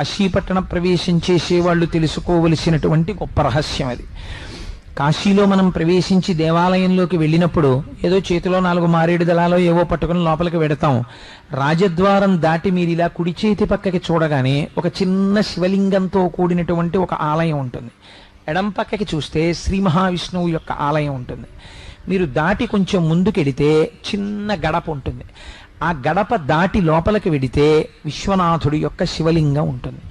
కాశీపట్టణ ప్రవేశం చేసేవాళ్ళు తెలుసుకోవలసినటువంటి గొప్ప రహస్యం అది. కాశీలో మనం ప్రవేశించి దేవాలయంలోకి వెళ్ళినప్పుడు ఏదో చేతిలో 4 మారేడు దళాలో ఏవో పట్టుకుని లోపలికి వెడతాం. రాజద్వారం దాటి మీరు ఇలా కుడి చేతి పక్కకి చూడగానే ఒక చిన్న శివలింగంతో కూడినటువంటి ఒక ఆలయం ఉంటుంది. ఎడం పక్కకి చూస్తే శ్రీ మహావిష్ణువు యొక్క ఆలయం ఉంటుంది. మీరు దాటి కొంచెం ముందుకెడితే చిన్న గడప ఉంటుంది. ఆ గడప దాటి లోపలికి వెడితే విశ్వనాథుడి యొక్క శివలింగం ఉంటుంది.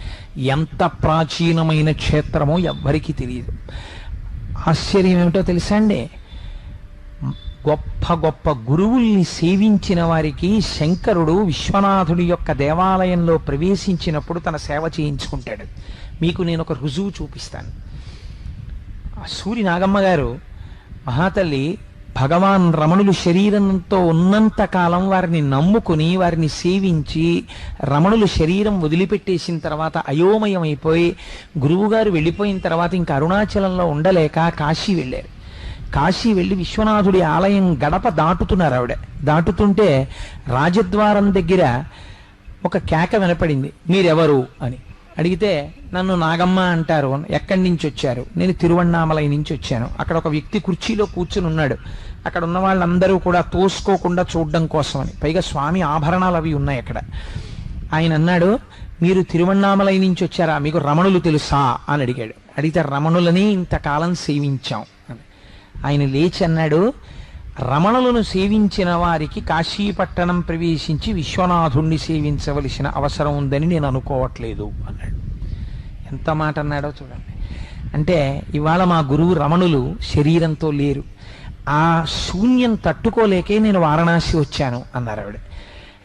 ఎంత ప్రాచీనమైన క్షేత్రమో ఎవ్వరికీ తెలియదు. ఆశ్చర్యం ఏమిటో తెలుసా అండి, గొప్ప గొప్ప గురువుల్ని సేవించిన వారికి శంకరుడు విశ్వనాథుడి యొక్క దేవాలయంలో ప్రవేశించినప్పుడు తన సేవ చేయించుకుంటాడు. మీకు నేను ఒక రుజువు చూపిస్తాను. సూరి నాగమ్మ గారు మహాతల్లి భగవాన్ రమణులు శరీరంతో ఉన్నంత కాలం వారిని నమ్ముకుని వారిని సేవించి రమణులు శరీరం వదిలిపెట్టేసిన తర్వాత అయోమయం అయిపోయి గురువుగారు వెళ్ళిపోయిన తర్వాత ఇంకా అరుణాచలంలో ఉండలేక కాశీ వెళ్ళారు. కాశీ వెళ్ళి విశ్వనాథుడి ఆలయం గడప దాటుతున్నారు. ఆవిడ దాటుతుంటే రాజద్వారం దగ్గర ఒక కేక వినపడింది, మీరెవరు అని. అడిగితే నన్ను నాగమ్మ అంటారు. ఎక్కడి నుంచి వచ్చారు? నేను తిరువణ్ణామలై నుంచి వచ్చాను. అక్కడ ఒక వ్యక్తి కుర్చీలో కూర్చుని ఉన్నాడు. అక్కడ ఉన్న వాళ్ళందరూ కూడా తోసుకోకుండా చూడడం కోసమని, పైగా స్వామి ఆభరణాలు అవి ఉన్నాయి అక్కడ. ఆయన అన్నాడు, మీరు తిరువణ్ణామలై నుంచి వచ్చారా, మీకు రమణులు తెలుసా అని అడిగాడు. అడిగితే రమణులని ఇంతకాలం సేవించాం అని. ఆయన లేచి అన్నాడు, రమణులను సేవించిన వారికి కాశీపట్టణం ప్రవేశించి విశ్వనాథుణ్ణి సేవించవలసిన అవసరం ఉందని నేను అనుకోవట్లేదు అన్నాడు. ఎంత మాట అన్నాడో చూడండి. అంటే ఇవాళ మా గురువు రమణులు శరీరంతో లేరు, ఆ శూన్యం తట్టుకోలేకే నేను వారణాసి వచ్చాను అన్నారు ఆవిడ.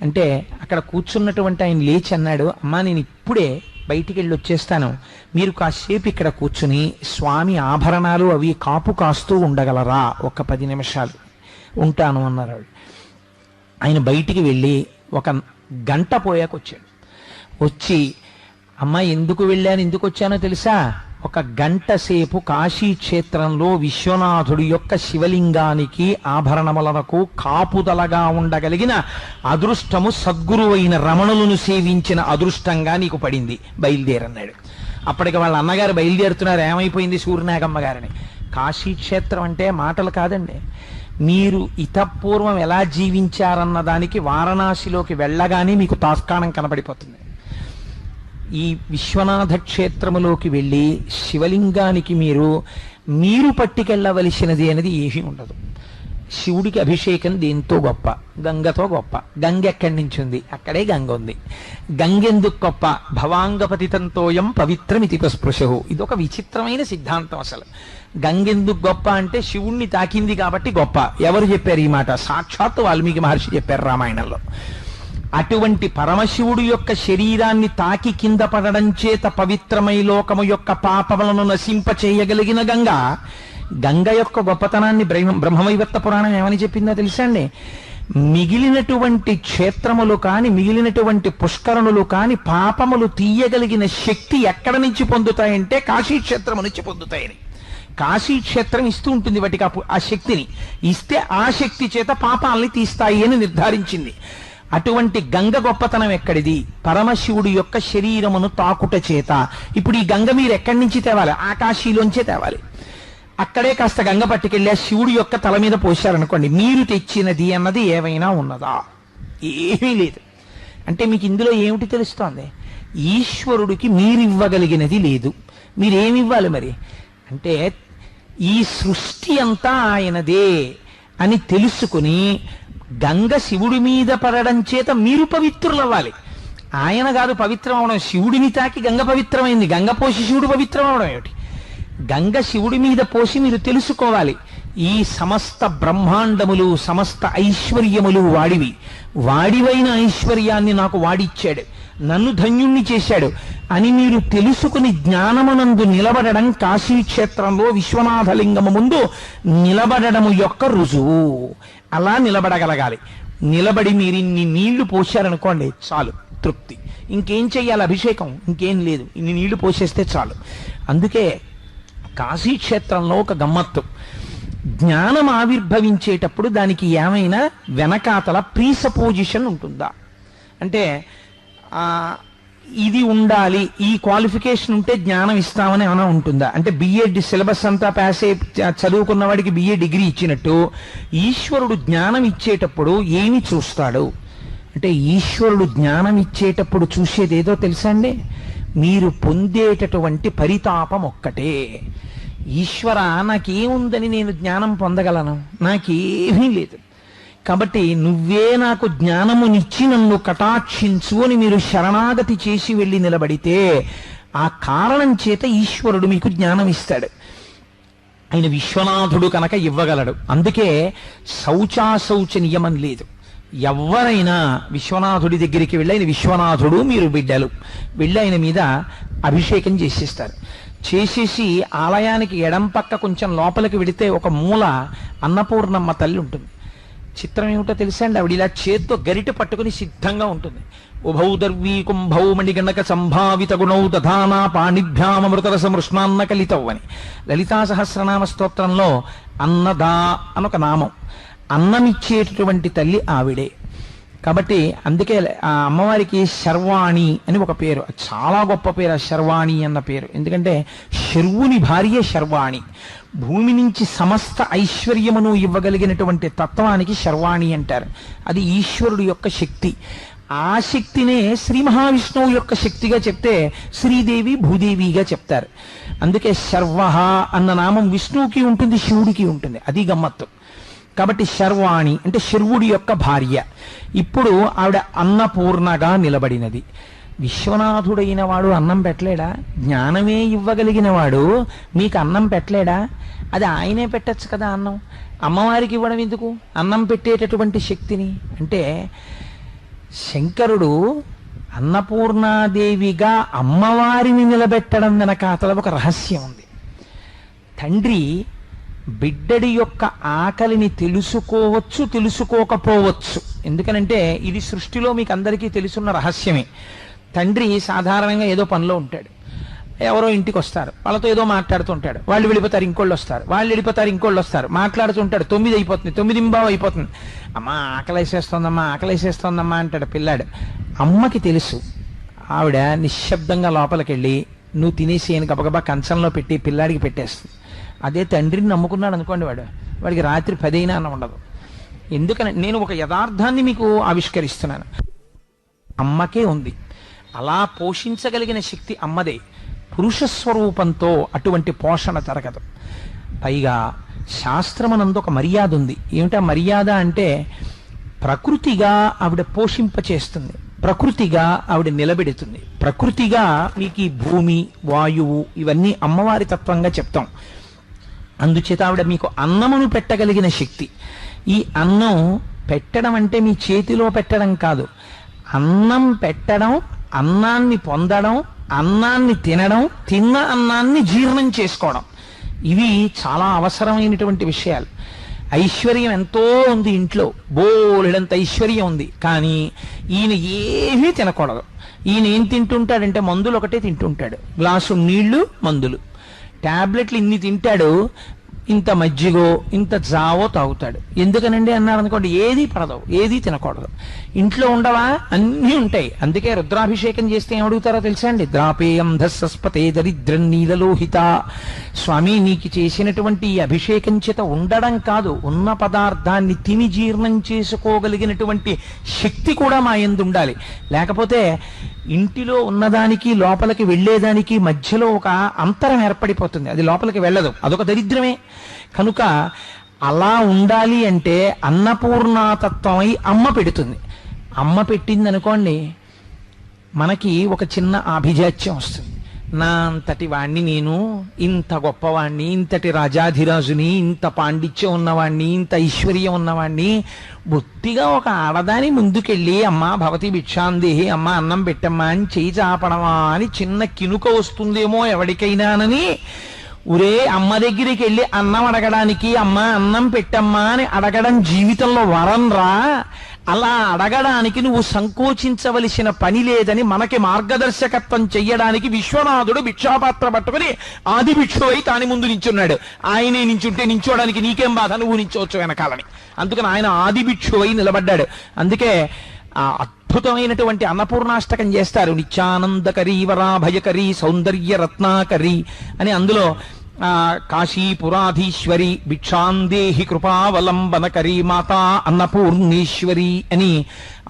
అంటే అక్కడ కూర్చున్నటువంటి ఆయన లేచి అన్నాడు, అమ్మా నేను ఇప్పుడే బయటికి వెళ్ళి వచ్చేస్తాను, మీరు కాసేపు ఇక్కడ కూర్చుని స్వామి ఆభరణాలు అవి కాపు కాస్తూ ఉండగలరా, ఒక 10 నిమిషాలు ఉంటాను అన్నారు ఆవిడ. ఆయన బయటికి వెళ్ళి 1 గంట పోయాక వచ్చాడు. వచ్చి అమ్మ ఎందుకు వెళ్ళాను ఎందుకు వచ్చానో తెలుసా, 1 గంట సేపు కాశీ క్షేత్రంలో విశ్వనాథుడి యొక్క శివలింగానికి ఆభరణములకు కాపుదలగా ఉండగలిగిన అదృష్టము సద్గురువైన రమణులను సేవించిన అదృష్టంగా నీకు పడింది, బయలుదేరన్నాడు. అప్పటికి వాళ్ళ అన్నగారు బయలుదేరుతున్నారు. ఏమైపోయింది సూర్యనాగమ్మ గారిని. కాశీ క్షేత్రం అంటే మాటలు కాదండి. మీరు ఇతపూర్వం ఎలా జీవించారన్న దానికి వారణాసిలోకి వెళ్ళగానే మీకు తాస్కాణం కనబడిపోతుంది. ఈ విశ్వనాథ క్షేత్రములోకి వెళ్ళి శివలింగానికి మీరు పట్టుకెళ్ళవలసినది అనేది ఏమీ ఉండదు. శివుడికి అభిషేకం దేంతో గొప్ప, గంగతో గొప్ప. గంగ ఎక్కడి నుంచి ఉంది? అక్కడే గంగ ఉంది. గంగెందుకు గొప్ప? భవాంగపతితంతోయం పవిత్రమితి స్పృశు. ఇదొక విచిత్రమైన సిద్ధాంతం. అసలు గంగెందుకు గొప్ప అంటే శివుణ్ణి తాకింది కాబట్టి గొప్ప. ఎవరు చెప్పారు ఈ మాట? సాక్షాత్తు వాల్మీకి మహర్షి చెప్పారు రామాయణంలో. అటువంటి పరమశివుడు యొక్క శరీరాన్ని తాకి కింద పడడం చేత పవిత్రమై లోకము యొక్క పాపములను నశింపచేయగలిగిన గంగ యొక్క గొప్పతనాన్ని బ్రహ్మవైవర్త పురాణం ఏమని చెప్పిందో తెలుసా అండి? మిగిలినటువంటి క్షేత్రములు కాని మిగిలినటువంటి పుష్కరణులు కాని పాపములు తీయగలిగిన శక్తి ఎక్కడ నుంచి పొందుతాయంటే కాశీక్షేత్రము నుంచి పొందుతాయని. కాశీక్షేత్రం ఇస్తూ ఉంటుంది వాటికి ఆ శక్తిని. ఇస్తే ఆ శక్తి చేత పాపాలని తీస్తాయి అని నిర్ధారించింది. అటువంటి గంగ గొప్పతనం ఎక్కడిది? పరమశివుడి యొక్క శరీరమును తాకుట చేత. ఇప్పుడు ఈ గంగ మీరు ఎక్కడి నుంచి తేవాలి? ఆకాశీలోంచే తేవాలి. అక్కడే కాస్త గంగ పట్టుకెళ్ళి ఆ శివుడి యొక్క తల మీద పోశారనుకోండి, మీరు తెచ్చినది అన్నది ఏమైనా ఉన్నదా? ఏమీ లేదు. అంటే మీకు ఇందులో ఏమిటి తెలుస్తోంది? ఈశ్వరుడికి మీరివ్వగలిగినది లేదు. మీరేమివ్వాలి మరి అంటే, ఈ సృష్టి అంతా ఆయనదే అని తెలుసుకుని గంగ శివుడి మీద పడడం చేత మీరు పవిత్రులవ్వాలి. ఆయన కాదు పవిత్రం అవడం. శివుడిని తాకి గంగ పవిత్రమైంది. గంగ పోసి శివుడు పవిత్రం అవడం ఏమిటి? గంగ శివుడి మీద పోసి మీరు తెలుసుకోవాలి, ఈ సమస్త బ్రహ్మాండములు సమస్త ఐశ్వర్యములు వాడివైన ఐశ్వర్యాన్ని నాకు వాడిచ్చాడు, నన్ను ధన్యుణ్ణి చేశాడు అని మీరు తెలుసుకుని జ్ఞానమునందు నిలబడడం కాశీక్షేత్రంలో విశ్వనాథలింగము ముందు నిలబడము యొక్క రుజువు. అలా నిలబడగలగాలి. నిలబడి మీరు ఇన్ని నీళ్లు పోశారనుకోండి చాలు, తృప్తి. ఇంకేం చెయ్యాలి? అభిషేకం ఇంకేం లేదు, ఇన్ని నీళ్లు పోసేస్తే చాలు. అందుకే కాశీక్షేత్రంలో ఒక గమ్మత్తు, జ్ఞానం ఆవిర్భవించేటప్పుడు దానికి ఏమైనా వెనకాతల ప్రీసపోజిషన్ ఉంటుందా అంటే, ఇది ఉండాలి, ఈ క్వాలిఫికేషన్ ఉంటే జ్ఞానం ఇస్తామని ఏమైనా ఉంటుందా? అంటే బిఏ సిలబస్ అంతా పాస్ అయి చదువుకున్న వాడికి బిఏ డిగ్రీ ఇచ్చినట్టు ఈశ్వరుడు జ్ఞానం ఇచ్చేటప్పుడు ఏమి చూస్తాడు అంటే, ఈశ్వరుడు జ్ఞానం ఇచ్చేటప్పుడు చూసేది ఏదో తెలుసా అండి? మీరు పొందేటటువంటి పరితాపం ఒక్కటే. ఈశ్వర, నాకేముందని నేను జ్ఞానం పొందగలను? నాకేమీ లేదు, కాబట్టి నువ్వే నాకు జ్ఞానమునిచ్చి నన్ను కటాక్షించు అని మీరు శరణాగతి చేసి వెళ్ళి నిలబడితే ఆ కారణం చేత ఈశ్వరుడు మీకు జ్ఞానం ఇస్తాడు. ఆయన విశ్వనాథుడు కనుక ఇవ్వగలడు. అందుకే శౌచాశౌచ నియమం లేదు. ఎవరైనా విశ్వనాథుడి దగ్గరికి వెళ్ళి, ఆయన విశ్వనాథుడు, మీరు బిడ్డలు వెళ్ళి ఆయన మీద అభిషేకం చేసేస్తారు. చేసేసి ఆలయానికి ఎడం పక్క కొంచెం లోపలికి వెళితే ఒక మూల అన్నపూర్ణమ్మ తల్లి ఉంటుంది. చిత్రం ఏమిటో తెలుసా అండి? ఆవిడ ఇలా చేత్తో గరిట పట్టుకుని సిద్ధంగా ఉంటుంది. ఉభౌ దర్వీ కుంభౌ మణిగణక సంభావిత గుణౌ దధానా పాణిభ్యామృతరస మృష్ణాన్న కలితౌ అని లలితా సహస్రనామ స్తోత్రంలో అన్నదా అనొక నామం. అన్నమిచ్చేటటువంటి తల్లి ఆవిడే. కాబట్టి అందుకే ఆ అమ్మవారికి శర్వాణి అని ఒక పేరు. చాలా గొప్ప పేరు ఆ శర్వాణి అన్న పేరు. ఎందుకంటే శర్వుని భార్య శర్వాణి. భూమి నుంచి సమస్త ఐశ్వర్యమును ఇవ్వగలిగినటువంటి తత్వానికి శర్వాణి అంటారు. అది ఈశ్వరుడు యొక్క శక్తి. ఆ శక్తినే శ్రీ మహావిష్ణువు యొక్క శక్తిగా చెప్తే శ్రీదేవి భూదేవిగా చెప్తారు. అందుకే శర్వ అన్న నామం విష్ణువుకి ఉంటుంది, శివుడికి ఉంటుంది. అది గమ్మత్తు. కాబట్టి శర్వాణి అంటే శర్వుడి యొక్క భార్య. ఇప్పుడు ఆవిడ అన్నపూర్ణగా నిలబడినది. విశ్వనాథుడైన వాడు అన్నం పెట్టలేడా? జ్ఞానమే ఇవ్వగలిగిన వాడు మీకు అన్నం పెట్టలేడా? అది ఆయనే పెట్టచ్చు కదా అన్నం. అమ్మవారికి ఇవ్వడం ఎందుకు అన్నం పెట్టేటటువంటి శక్తిని? అంటే శంకరుడు అన్నపూర్ణాదేవిగా అమ్మవారిని నిలబెట్టడం వెనక అతల ఒక రహస్యం ఉంది. తండ్రి బిడ్డడి యొక్క ఆకలిని తెలుసుకోవచ్చు, తెలుసుకోకపోవచ్చు. ఎందుకనంటే ఇది సృష్టిలో మీకు అందరికీ తెలుసున్న రహస్యమే. తండ్రి సాధారణంగా ఏదో పనిలో ఉంటాడు, ఎవరో ఇంటికి వస్తారు, వాళ్ళతో ఏదో మాట్లాడుతుంటాడు, వాళ్ళు వెళ్ళిపోతారు, ఇంకోళ్ళు వస్తారు, వాళ్ళు వెళ్ళిపోతారు, ఇంకోళ్ళు వస్తారు, మాట్లాడుతుంటాడు. 9 అయిపోతుంది, 9:15 అయిపోతుంది. అమ్మా ఆకలేసేస్తోందమ్మా, ఆకలేసేస్తోందమ్మా అంటాడు పిల్లాడు. అమ్మకి తెలుసు. ఆవిడ నిశ్శబ్దంగా లోపలికెళ్ళి నువ్వు తినేసి అని గబగబా కంచంలో పెట్టి పిల్లాడికి పెట్టేస్తుంది. అదే తండ్రిని నమ్ముకున్నాడు అనుకోండి, వాడికి రాత్రి 10 అయినా అన్నం ఉండదు. ఎందుకని నేను ఒక యథార్థాన్ని మీకు ఆవిష్కరిస్తున్నాను. అమ్మకే ఉంది. అలా పోషించగలిగిన శక్తి అమ్మదే. పురుష స్వరూపంతో అటువంటి పోషణ జరగదు. పైగా శాస్త్రమనందు ఒక మర్యాద ఉంది. ఏమిటా మర్యాద అంటే, ప్రకృతిగా ఆవిడ పోషింపచేస్తుంది, ప్రకృతిగా ఆవిడ నిలబెడుతుంది. ప్రకృతిగా మీకు ఈ భూమి, వాయువు ఇవన్నీ అమ్మవారి తత్వంగా చెప్తాం. అందుచేత ఆవిడ మీకు అన్నమును పెట్టగలిగిన శక్తి. ఈ అన్నం పెట్టడం అంటే మీ చేతిలో పెట్టడం కాదు. అన్నం పెట్టడం, అన్నాన్ని పొందడం, అన్నాన్ని తినడం, తిన్న అన్నాన్ని జీర్ణం చేసుకోవడం, ఇవి చాలా అవసరమైనటువంటి విషయాలు. ఐశ్వర్యం ఎంతో ఉంది ఇంట్లో, బోలెడంత ఐశ్వర్యం ఉంది. కానీ ఈయన ఏమీ తినకూడదు. ఈయన ఏం తింటుంటాడంటే మందులు ఒకటే తింటుంటాడు. గ్లాసు నీళ్లు, మందులు, టాబ్లెట్లు ఇన్ని తింటాడు. ఇంత మజ్జిగో ఇంత జావో తాగుతాడు. ఎందుకనండి అన్నారు అనుకోండి, ఏది పడదు, ఏది తినకూడదు. ఇంట్లో ఉండవా? అన్నీ ఉంటాయి. అందుకే రుద్రాభిషేకం చేస్తే ఏమడుగుతారో తెలుసా అండి? ద్రాపేయం ధస్సస్పతే దరిద్రం నీలలోహిత. స్వామి, నీకు చేసినటువంటి ఈ అభిషేకం చేత ఉండడం కాదు, ఉన్న పదార్థాన్ని తిని జీర్ణం చేసుకోగలిగినటువంటి శక్తి కూడా మా యందు ఉండాలి. లేకపోతే ఇంటిలో ఉన్నదానికి లోపలికి వెళ్ళేదానికి మధ్యలో ఒక అంతరం ఏర్పడిపోతుంది, అది లోపలికి వెళ్ళదు, అదొక దరిద్రమే. కనుక అలా ఉండాలి అంటే అన్నపూర్ణాతత్వమై అమ్మ పెడుతుంది. అమ్మ పెట్టింది అనుకోండి, మనకి ఒక చిన్న ఆభిజాత్యం వస్తుంది. నా అంతటి వాణ్ణి నేను, ఇంత గొప్పవాణ్ణి, ఇంతటి రాజాధిరాజుని, ఇంత పాండిత్యం ఉన్నవాణ్ణి, ఇంత ఐశ్వర్యం ఉన్నవాణ్ణి, బొత్తిగా ఒక ఆడదాని ముందుకెళ్ళి అమ్మా భవతి భిక్షాందేహి, అమ్మ అన్నం పెట్టమ్మా అని చేయి చాపడమా అని చిన్న కినుక వస్తుందేమో ఎవరికైనానని, ఒరే అమ్మ దగ్గరికి వెళ్ళి అన్నం అడగడానికి, అమ్మ అన్నం పెట్టమ్మా అని అడగడం జీవితంలో వరం రా. అలా అడగడానికి నువ్వు సంకోచించవలసిన పని లేదని మనకి మార్గదర్శకత్వం చెయ్యడానికి విశ్వనాథుడు భిక్షాపాత్ర పట్టుకుని ఆది భిక్షువై తాని ముందు నించున్నాడు. ఆయనే నించుంటే నించోడానికి నీకేం బాధ, నువ్వు నించోవచ్చు వెనకాలని. అందుకని ఆయన ఆది భిక్షువై నిలబడ్డాడు. అందుకే ఆ అద్భుతమైనటువంటి అన్నపూర్ణాష్టకం చేస్తారు. నిత్యానందకరీ వరాభయకరీ సౌందర్య రత్నాకరీ అని. అందులో కాశీపురాధీశ్వరి భిక్షాందేహి కృపావలంబనకరీ మాతా అన్నపూర్ణేశ్వరి అని.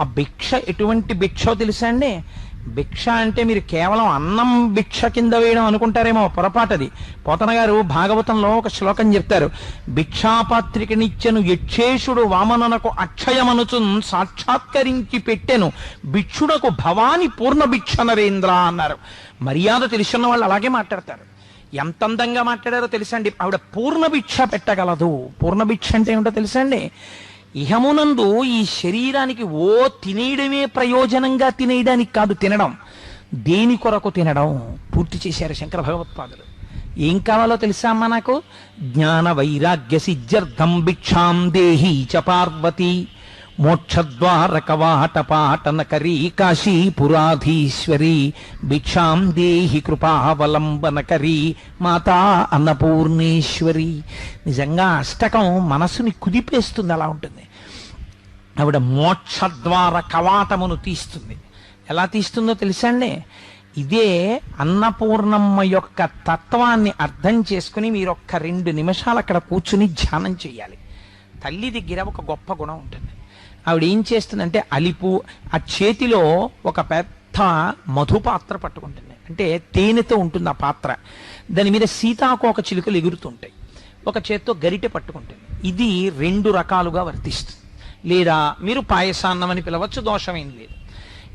ఆ భిక్ష ఎటువంటి భిక్షో తెలుసా అండి? భిక్ష అంటే మీరు కేవలం అన్నం భిక్ష కింద వేయడం అనుకుంటారేమో, పొరపాటది. పోతన గారు భాగవతంలో ఒక శ్లోకం చెప్తారు. భిక్షాపాత్రికనిచ్చెను యక్షేషుడు వామననకు అక్షయమనుచు సాక్షాత్కరించి పెట్టెను భిక్షుడకు భవాని పూర్ణ భిక్ష నరేంద్ర అన్నారు. మర్యాద తెలుసున్న వాళ్ళు అలాగే మాట్లాడతారు. ఎంత అందంగా మాట్లాడారో తెలుసా అండి? ఆవిడ పూర్ణ భిక్ష పెట్టగలదు. పూర్ణ భిక్ష అంటే ఏమిటో తెలుసా అండి? ఇహమునందు ఈ శరీరానికి తినేయడమే ప్రయోజనంగా తినేయడానికి కాదు, తినడం దేని కొరకు తినడం పూర్తి చేశారు శంకర భగవత్పాదులు. ఏం కావాలో తెలుసా అమ్మా నాకు? జ్ఞాన వైరాగ్య సిద్ధ్యర్థం భిక్షాం దేహి చ పార్వతి మోక్షద్వార కవాటపాటనకరీ కాశీపురాధీశ్వరి భిక్షాం దేహి కృపావలంబనకరీ మాతా అన్నపూర్ణేశ్వరి. నిజంగా అష్టకం మనసుని కుదిపేస్తుంది, అలా ఉంటుంది. ఆవిడ మోక్షద్వార కవాటమును తీస్తుంది. ఎలా తీస్తుందో తెలుసా అండి? ఇదే అన్నపూర్ణమ్మ యొక్క తత్వాన్ని అర్థం చేసుకుని మీరు ఒక్క 2 నిమిషాలు అక్కడ కూర్చుని ధ్యానం చెయ్యాలి. తల్లి దగ్గర ఒక గొప్ప గుణం ఉంటుంది. ఆవిడ ఏం చేస్తుందంటే అలిపు ఆ చేతిలో ఒక పెద్ద మధుపాత్ర పట్టుకుంటుంది. అంటే తేనెతో ఉంటుంది ఆ పాత్ర. దాని మీద సీతాకోక చిలుకలు ఎగురుతుంటాయి. ఒక చేత్తో గరిటె పట్టుకుంటుంది. ఇది 2 రకాలుగా వర్తిస్తుంది. లేదా మీరు పాయసాన్నం అని పిలవచ్చు, దోషమేం లేదు.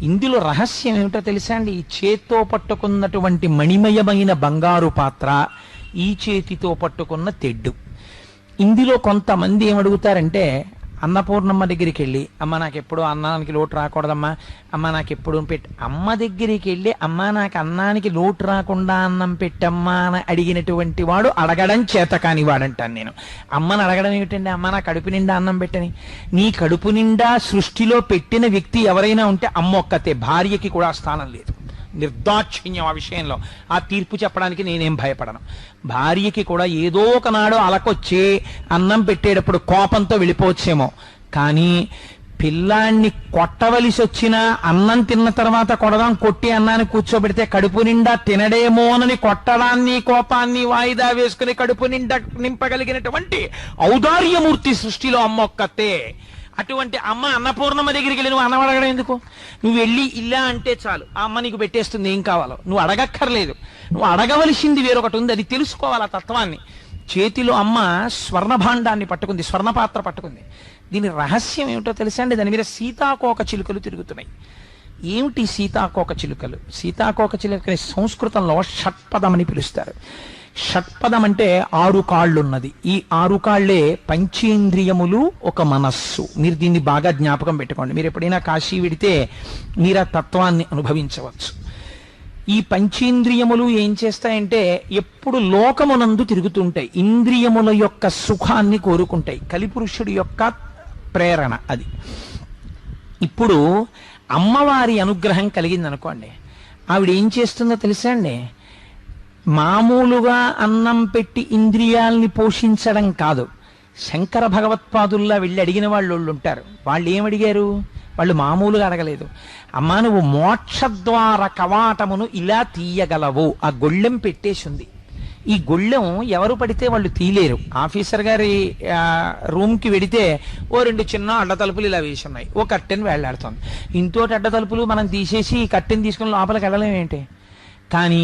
ఇందులో రహస్యం ఏమిటో తెలుసా అండి? ఈ చేత్తో పట్టుకున్నటువంటి మణిమయమైన బంగారు పాత్ర, ఈ చేతితో పట్టుకున్న తెడ్డు. ఇందులో కొంతమంది ఏమడుగుతారంటే అన్నపూర్ణమ్మ దగ్గరికి వెళ్ళి, అమ్మ నాకు ఎప్పుడు అన్నానికి లోటు రాకూడదమ్మా, అమ్మ నాకు ఎప్పుడు అమ్మ దగ్గరికి వెళ్ళి అమ్మ నాకు అన్నానికి లోటు రాకుండా అన్నం పెట్టమ్మా అని అడిగినటువంటి వాడు అడగడం చేత కాని వాడంటాను నేను. అమ్మని అడగడం ఏమిటండి? అమ్మ నా కడుపు నిండా అన్నం పెట్టని. నీ కడుపు నిండా సృష్టిలో పెట్టిన వ్యక్తి ఎవరైనా ఉంటే అమ్మ ఒక్కతే, భార్యకి కూడా స్థానం లేదు. నిర్దాక్షిణ్యం ఆ విషయంలో. ఆ తీర్పు చెప్పడానికి నేనేం భయపడను. భార్యకి కూడా ఏదో ఒకనాడు అలకొచ్చి అన్నం పెట్టేటప్పుడు కోపంతో వెళ్ళిపోవచ్చేమో, కానీ పిల్లాన్ని కొట్టవలసి వచ్చినా అన్నం తిన్న తర్వాత కొడదాం, కొట్టి అన్నాన్ని కూర్చోబెడితే కడుపు నిండా తినడేమోనని కొట్టడాన్ని కోపాన్ని వాయిదా వేసుకుని కడుపు నిండా నింపగలిగినటువంటి ఔదార్యమూర్తి సృష్టిలో అమ్మ ఒక్కతే. అటువంటి అమ్మ అన్నపూర్ణమ్మ దగ్గరికి వెళ్ళి నువ్వు అన్నం అడగడం ఎందుకు? నువ్వు వెళ్ళి ఇలా అంటే చాలు, ఆ అమ్మ నీకు పెట్టేస్తుంది ఏం కావాలో. నువ్వు అడగక్కర్లేదు. నువ్వు అడగవలసింది వేరొకటి ఉంది, అది తెలుసుకోవాలి ఆ తత్వాన్ని. చేతిలో అమ్మ స్వర్ణభాండాన్ని పట్టుకుంది, స్వర్ణపాత్ర పట్టుకుంది. దీని రహస్యం ఏమిటో తెలుసా అండి? దాని మీద సీతాకోక చిలుకలు తిరుగుతున్నాయి. ఏమిటి సీతాకోక చిలుకలు? సీతాకోక చిలుకని సంస్కృతంలో షట్పదం అని పిలుస్తారు. షట్పదం అంటే 6 కాళ్ళున్నది. ఈ 6 కాళ్లే పంచేంద్రియములు, ఒక మనస్సు. మీరు దీన్ని బాగా జ్ఞాపకం పెట్టుకోండి. మీరు ఎప్పుడైనా కాశీ వెడితే మీరు ఆ తత్వాన్ని అనుభవించవచ్చు. ఈ పంచేంద్రియములు ఏం చేస్తాయంటే ఎప్పుడు లోకమునందు తిరుగుతుంటాయి. ఇంద్రియముల యొక్క సుఖాన్ని కోరుకుంటాయి. కలిపురుషుడి యొక్క ప్రేరణ అది. ఇప్పుడు అమ్మవారి అనుగ్రహం కలిగిందనుకోండి, ఆవిడ ఏం చేస్తుందో తెలుసా అండి? మామూలుగా అన్నం పెట్టి ఇంద్రియాల్ని పోషించడం కాదు. శంకర భగవత్పాదుల్లా వెళ్ళి అడిగిన వాళ్ళు ఉంటారు. వాళ్ళు ఏమడిగారు? వాళ్ళు మామూలుగా అడగలేదు. అమ్మా నువ్వు మోక్షద్వార కవాటమును ఇలా తీయగలవు. ఆ గొళ్ళెం పెట్టేసింది. ఈ గొళ్ళెం ఎవరు పడితే వాళ్ళు తీయలేరు. ఆఫీసర్ గారి రూమ్కి వెడితే ఓ 2 చిన్న అడ్డతలుపులు ఇలా వేసి ఉన్నాయి, ఓ కట్టెని వేళ్లాడుతుంది. ఇంతోటి అడ్డతలుపులు మనం తీసేసి ఈ కట్టెని తీసుకుని లోపలికి వెళ్ళలేమేంటి? కానీ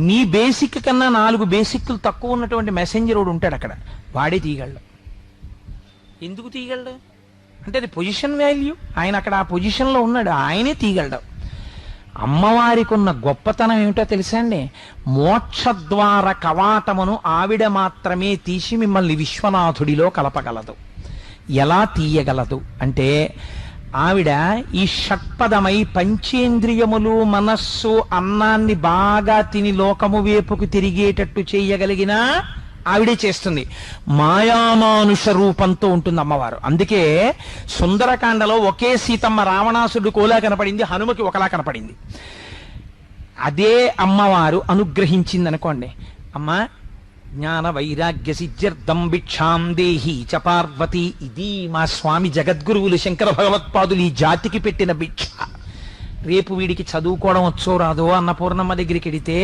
మీ బేసిక్ కన్నా 4 బేసిక్లు తక్కువ ఉన్నటువంటి మెసెంజర్ ఒకడు ఉంటాడు అక్కడ, వాడే తీయగలడు. ఎందుకు తీయగలడు అంటే అది పొజిషన్ వాల్యూ. ఆయన అక్కడ ఆ పొజిషన్లో ఉన్నాడు, ఆయనే తీయగలడు. అమ్మవారికి ఉన్న గొప్పతనం ఏమిటో తెలుసా అండి? మోక్షద్వార కవాటమును ఆవిడ మాత్రమే తీసి మిమ్మల్ని విశ్వనాథుడిలో కలపగలదు. ఎలా తీయగలదు అంటే ఆవిడ ఈ షట్పదమై పంచేంద్రియములు, మనస్సు, అన్నాన్ని బాగా తిని లోకము వైపుకు తిరిగేటట్టు చేయగలిగిన ఆవిడే చేస్తుంది. మాయామానుష రూపంతో ఉంటుంది అమ్మవారు. అందుకే సుందరకాండలో ఒకే సీతమ్మ రావణాసుడు కోలా కనపడింది, హనుమకి ఒకలా కనపడింది. అదే అమ్మవారు అనుగ్రహించింది అనుకోండి, అమ్మ జ్ఞాన వైరాగ్య సిద్ధ్యర్థం భిక్షాం దేహి చ పార్వతి. ఇది మా స్వామి జగద్గురువులు శంకర భగవత్పాదులు ఈ జాతికి పెట్టిన భిక్ష. రేపు వీడికి చదువుకోవడం వచ్చో రాదో అన్నపూర్ణమ్మ దగ్గరికి వెడితే